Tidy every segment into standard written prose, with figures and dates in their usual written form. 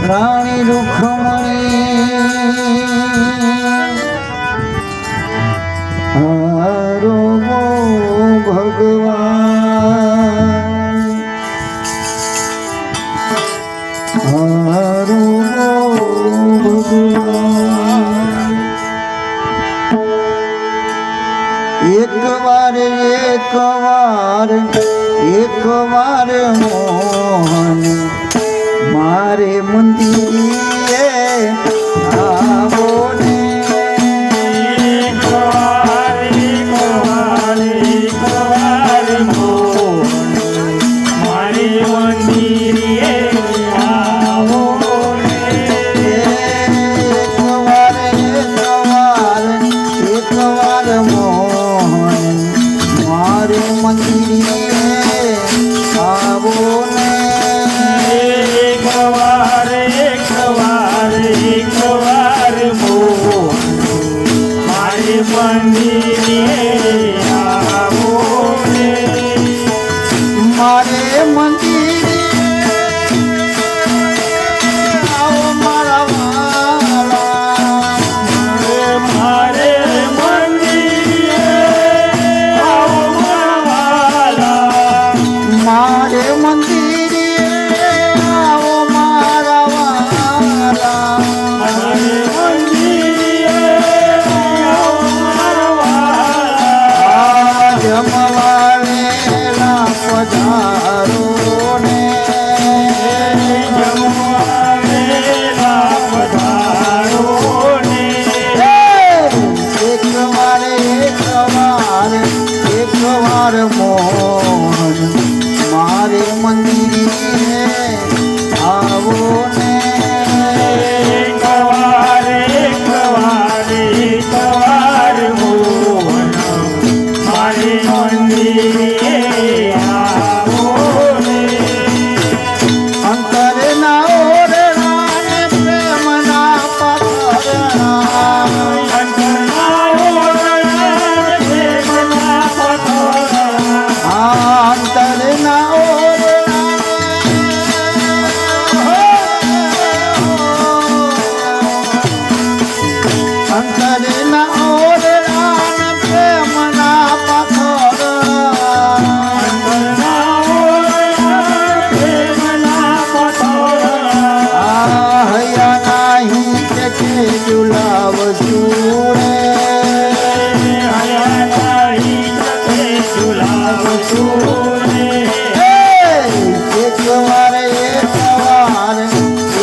રાણી રૂખમણી હારો ભગવાન હારો ભગવાન એક વાર મોહન મારે મંદિરે આવો ને એક વાર મોહન મારે મંદિરે આવો ને એક વાર મોહન મારે મંદિરે આવો ને એક વાર મોહન મારે મંદિરે આવો ને મારે મંદિરે આવો મારા વાલા મારે મંદિરે આવો મારા મારે મંદિરે આવો મારા વાલા મારે મંદિરે આવો મારા જમવાવેલા પધારો ને જમવાવેલા પધારો ને એક વાર મોહન મારે મંદિરે આવો ને એક વાર મોહન મારે મંદિરે આવો ને અંતરના ઓરડાને પ્રેમના પથરા અંતરના ઓરડાને પ્રેમના પથરા હૈયા નહીં કે ઝુલાવ જુએ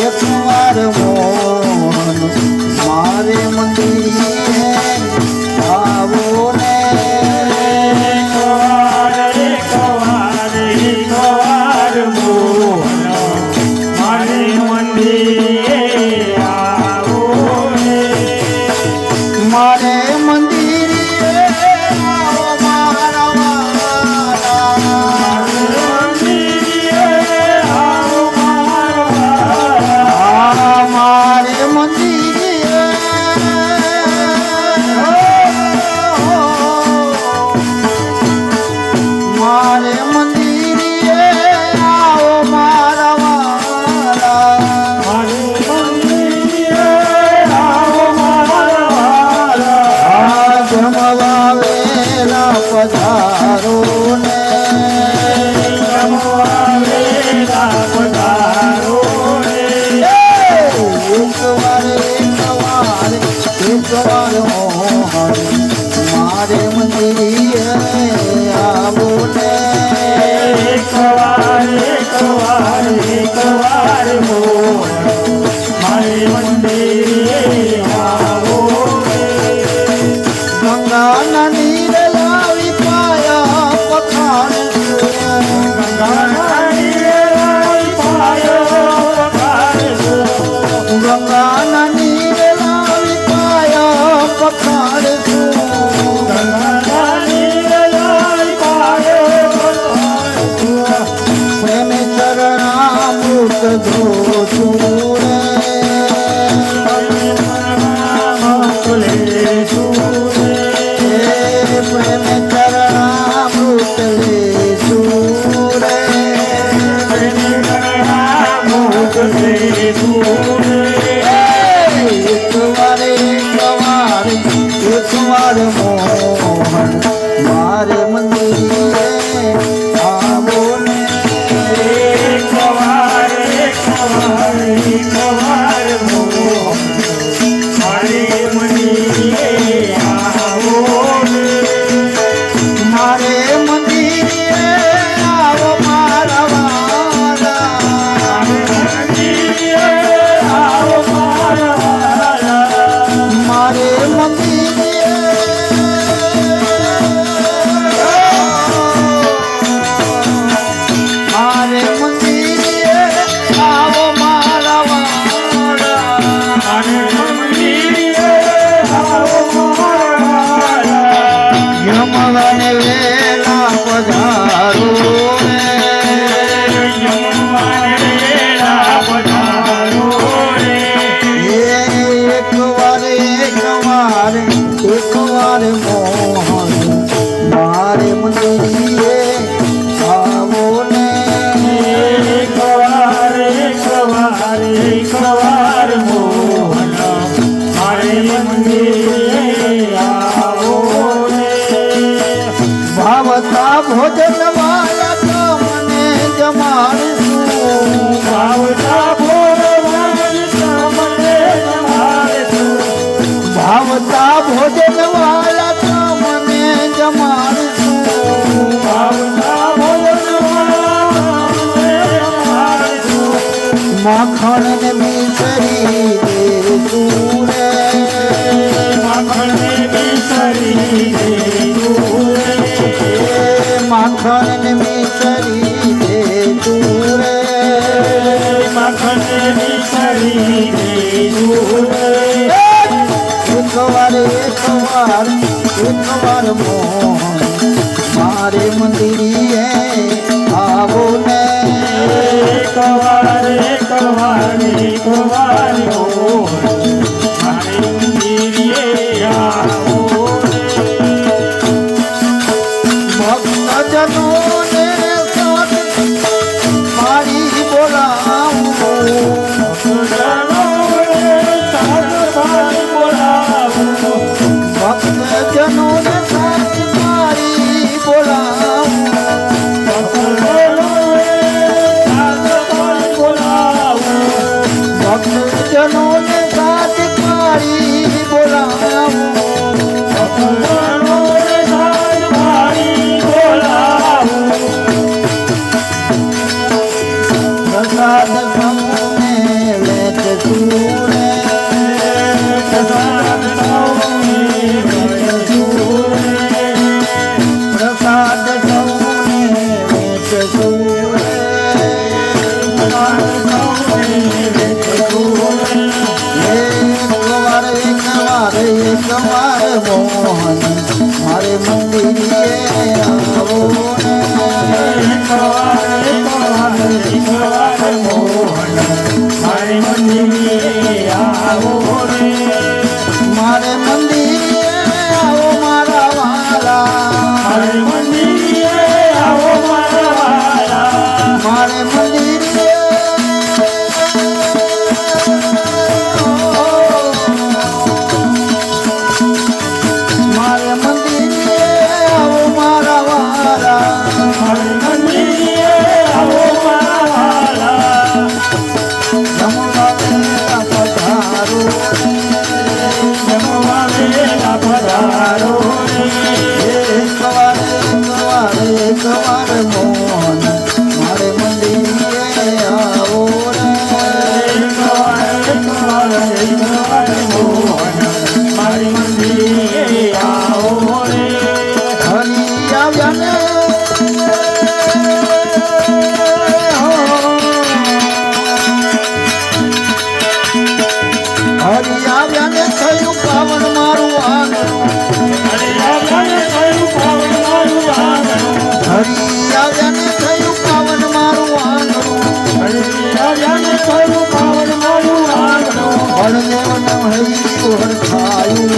એક વાર મોહન મારે મંદિરે આવો ને મારે મંદિરે આવો મારા વાલા મારે મંદિરે મારે મંદિરે આવો મારા વાલા જમવાવેલા પધારો ને એક વાર મોહન મારે મંદિરે આવો ને ગંગાના નીર લાવી પાયા પખાણ ગંગાના નીર લાવી પાયા પખાણ પ્રેમે ચરણામૃત ધોતું પ્રેમે ચરણામૃત લેશું રે બોલશે તું એક વાર મોહન મારે મંદિરે આવો ને એક વાર મોહન મારે મંદિરે આવો ને મારે મંદિરે આવો મારા વાલા મંદિરે આવો મારા વાલા મારે મંદિરે મારે મંદિરે આવો મારા વાલા મંદિરે આવો મારા વાલા યમવાને વેલા પધારો એક વાર મોહન મારે મંદિરે આવો ને ભાવતા ભોજન વાલા તમને જમાડશું ભાવતા ભોજન વાલા તમને જમાડશું માખણ ને મિસરી દેશું રે માખણ ને મિસરી દેશું રે એક વાર મોહન મારે મંદિરે આવો ને ભક્તજનો ને સાથ મારી બોલાવું ભક્તજનો ને સાથ મારી બોલાવું ભક્તજનો ને સાથ મારી બોલાવું પ્રસાદ સૌને વેચતું રે પ્રસાદ સૌને વેચતું એક વાર મોહન મારે મંદિરે આવો ને મારે મંદિરે આવો મારા વાલા મારે મંદિરે મારે મંદિરે આવો મારા વાલા જમવા વેલા પધારો એક વાર મોહન મારે મંદિરે આવો હરી આવ્યા ને હરી આવ્યા ને થયું પાવન મારું આંગણું હરી આવ્યા ને થયું પાવન મારું આંગણું બળદેવનું હૈયું હરખાયું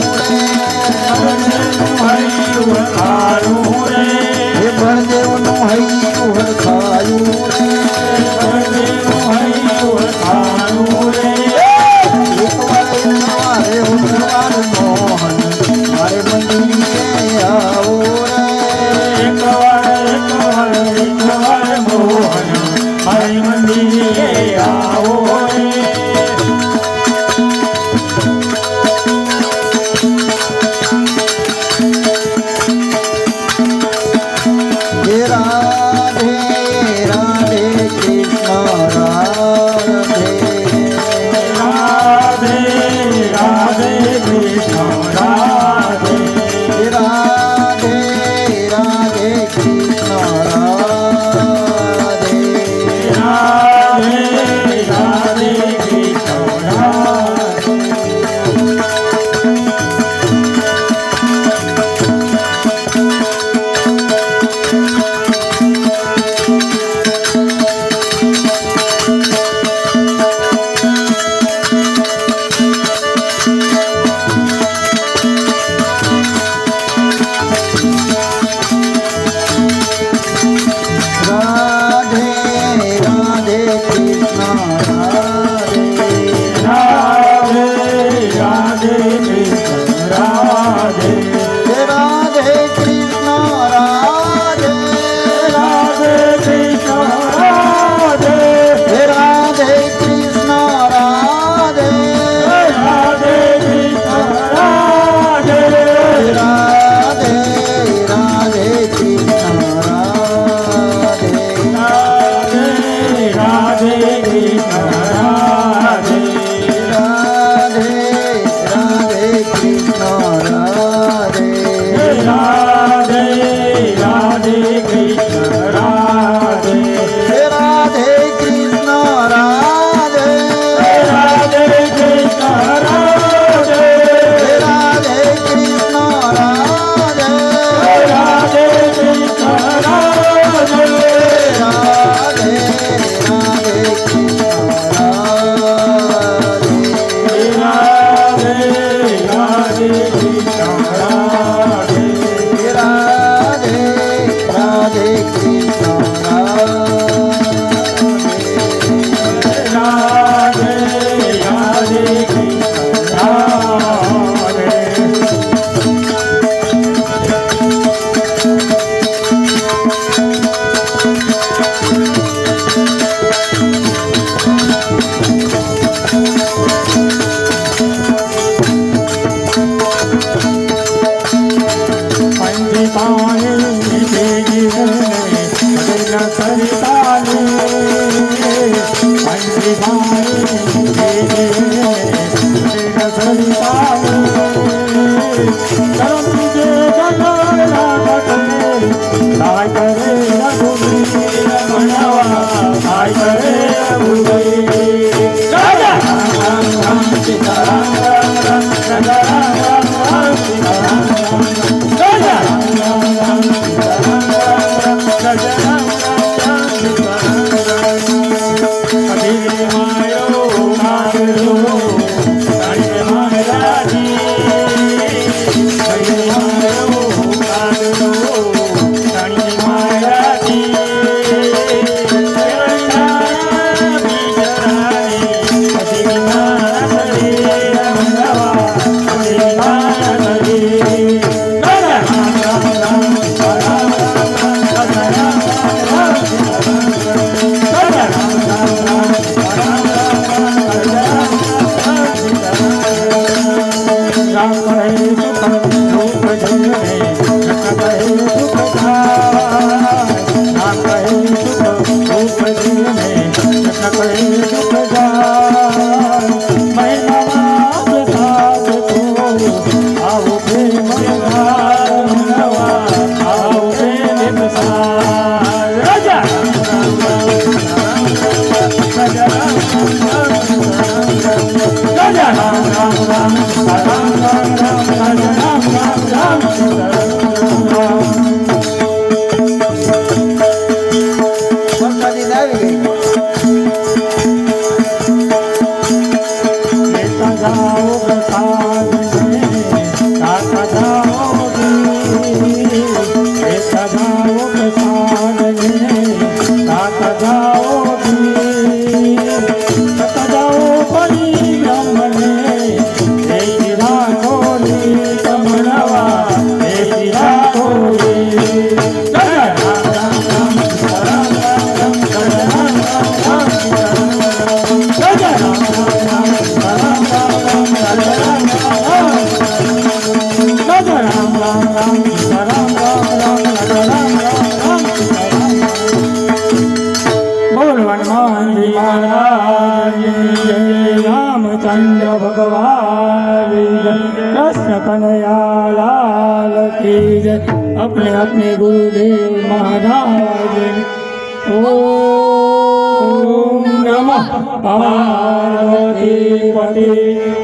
રે હે બળદેવનું હૈયું હરખાયું રે વખાણું રે એકવાર સવારે ઉતરવાર મોહન મારે મંદિરે આવો રે એકવાર મોહન મારી મંદિરે આવો રે હે રાધે રાધે કૃષ્ણ રાધે રાધે રાધે કૃષ્ણ રાધે હે રાધે રાધે કૃષ્ણ રાધે રાધે રાધે કૃષ્ણ રાધે રાધે રાધે કૃષ્ણ રાધે રાધે રાધે કૃષ્ણ રાધે હે રાધે કૃષ્ણ રાધે રાધે કૃષ્ણ રાધે હે રાધે કૃષ્ણ રાધે રાધે કૃષ્ણ રાધે રાધે રાધે કૃષ્ણ રાધે રાધે રાધે કૃષ્ણ રાધે રાધે રાધે કૃષ્ણ રાધે રાધે રાધે કૃષ્ણ રાધે હે રાધે કૃષ્ણ રાધે રાધે કૃષ્ણ રાધે હે રાધે કૃષ્ણ રાધે રાધે કૃષ્ણ રાધે રાધે રાધે કૃષ્ણ રાધે રાધે રાધે કૃષ્ણ રાધે હે રાધે રાધે કૃષ્ણ રાધે રાધે રાધે કૃષ્ણ રાધે પંડિતાણી ભેગી ભજન સરિતાને પંડિતાણી ભેગી ભજન સરિતાને કરમ જે ગગના ઘટે તાય કરે રઘુવી રમણવા તાય કરે રઘુવી રાજા રામ રામ સીતારામ રામ રામ રામ રામ રામ સીતારામ રાજા રામ રામ રામ સીતારામ રામ રામ રાજા રામ રામ સીતારામ કભી માયો માગલો તારી માંગલાજી કભી માયો માગલો તારી માંગલાજી કભી મારા કરે રમવા કભી મારા કરે રાજા રામ રામ રામ સીતારામ રામ રામ રાજા રામ રામ સીતારામ રાજા રામ રામ રામ સીતારામ રામ રાજા રામ સીતારામ રામ કહે સુખ રૂપ જન્મે કૃષ્ણ કહે સુખ જાય રામ કહે સુખ રૂપ જન્મે કૃષ્ણ કહે સુખ જાય મહિનામાં પ્રસાદ તો આવો પ્રેમ નવા આવો પ્રેમ પ્રસાદ રાજા રામ રામ રાજા રામ રાજા રામ રામ રામ રામ રામ રામ રાજા રામ રામ રામ સીતારામ વરસાદી આવી ગઈ મહારાજની જય. રામચંદ્ર ભગવાન કી જય. કૃષ્ણ કનૈયા લાલ કી જય. अपने अपने गुरुदेव महाराज ओम नमः पार्वती पते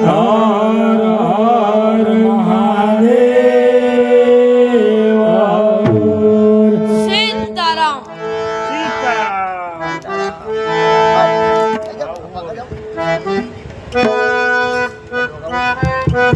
हर हर महादेव. સીતારામ. સીતારામ. સીતારામ.